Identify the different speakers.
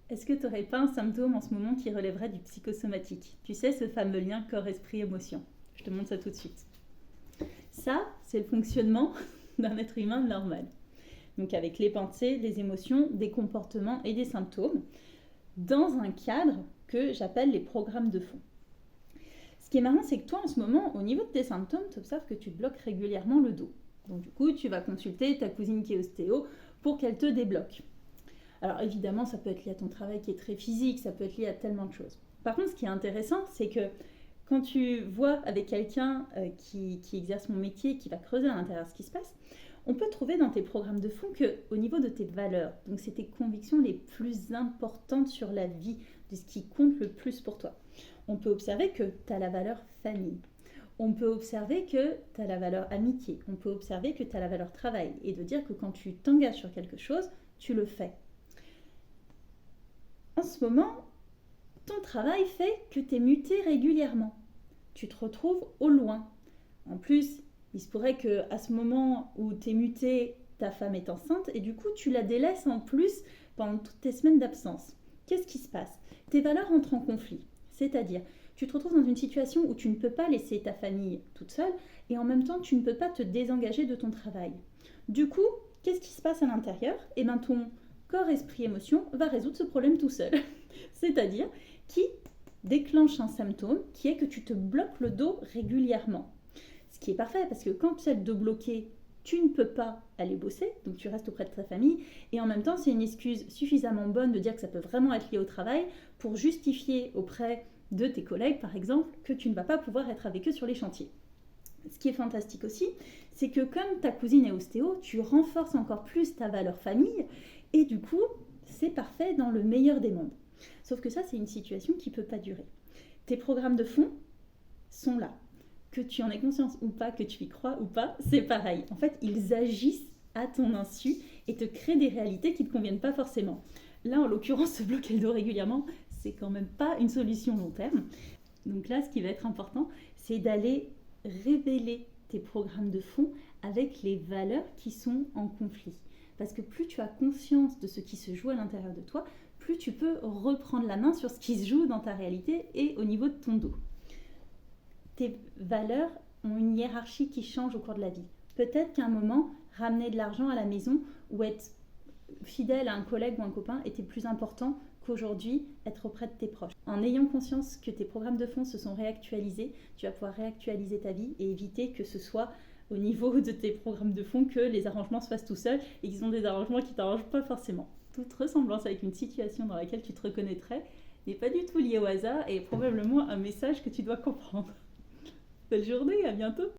Speaker 1: Est-ce que tu n'aurais pas un symptôme en ce moment qui relèverait du psychosomatique? Tu sais, ce fameux lien corps-esprit-émotion. Je te montre ça tout de suite. Ça, c'est le fonctionnement d'un être humain normal. Donc avec les pensées, les émotions, des comportements et des symptômes, dans un cadre que j'appelle les programmes de fond. Ce qui est marrant, c'est que toi, en ce moment, au niveau de tes symptômes, tu observes que tu te bloques régulièrement le dos. Donc du coup, tu vas consulter ta cousine qui est ostéo pour qu'elle te débloque. Alors évidemment, ça peut être lié à ton travail qui est très physique, ça peut être lié à tellement de choses. Par contre, ce qui est intéressant, c'est que quand tu vois avec quelqu'un qui exerce mon métier, qui va creuser à l'intérieur ce qui se passe, on peut trouver dans tes programmes de fond qu'au niveau de tes valeurs, donc c'est tes convictions les plus importantes sur la vie, de ce qui compte le plus pour toi. On peut observer que tu as la valeur famille. On peut observer que tu as la valeur amitié. On peut observer que tu as la valeur travail. Et de dire que quand tu t'engages sur quelque chose, tu le fais. En ce moment, ton travail fait que tu es muté régulièrement. Tu te retrouves au loin. En plus, il se pourrait qu'à ce moment où tu es muté, ta femme est enceinte et du coup, tu la délaisses en plus pendant toutes tes semaines d'absence. Qu'est-ce qui se passe? Tes valeurs entrent en conflit. C'est-à-dire, tu te retrouves dans une situation où tu ne peux pas laisser ta famille toute seule et en même temps, tu ne peux pas te désengager de ton travail. Du coup, qu'est-ce qui se passe à l'intérieur? Eh bien, ton corps, esprit, émotion va résoudre ce problème tout seul. C'est-à-dire qui déclenche un symptôme qui est que tu te bloques le dos régulièrement. Ce qui est parfait parce que quand tu as le dos bloqué, tu ne peux pas aller bosser, donc tu restes auprès de ta famille, et en même temps c'est une excuse suffisamment bonne de dire que ça peut vraiment être lié au travail pour justifier auprès de tes collègues par exemple que tu ne vas pas pouvoir être avec eux sur les chantiers. Ce qui est fantastique aussi, c'est que comme ta cousine est ostéo, tu renforces encore plus ta valeur famille, et du coup c'est parfait dans le meilleur des mondes. Sauf que ça, c'est une situation qui ne peut pas durer. Tes programmes de fond sont là. Que tu en aies conscience ou pas, que tu y crois ou pas, c'est pareil. En fait, ils agissent à ton insu et te créent des réalités qui ne te conviennent pas forcément. Là, en l'occurrence, se bloquer le dos régulièrement, c'est quand même pas une solution long terme. Donc là, ce qui va être important, c'est d'aller révéler tes programmes de fond avec les valeurs qui sont en conflit. Parce que plus tu as conscience de ce qui se joue à l'intérieur de toi, plus tu peux reprendre la main sur ce qui se joue dans ta réalité et au niveau de ton dos. Tes valeurs ont une hiérarchie qui change au cours de la vie. Peut-être qu'à un moment, ramener de l'argent à la maison ou être fidèle à un collègue ou un copain était plus important qu'aujourd'hui être auprès de tes proches. En ayant conscience que tes programmes de fond se sont réactualisés, tu vas pouvoir réactualiser ta vie et éviter que ce soit au niveau de tes programmes de fond que les arrangements se fassent tout seuls et qu'ils ont des arrangements qui ne t'arrangent pas forcément. Toute ressemblance avec une situation dans laquelle tu te reconnaîtrais n'est pas du tout liée au hasard et est probablement un message que tu dois comprendre. Belle journée, à bientôt!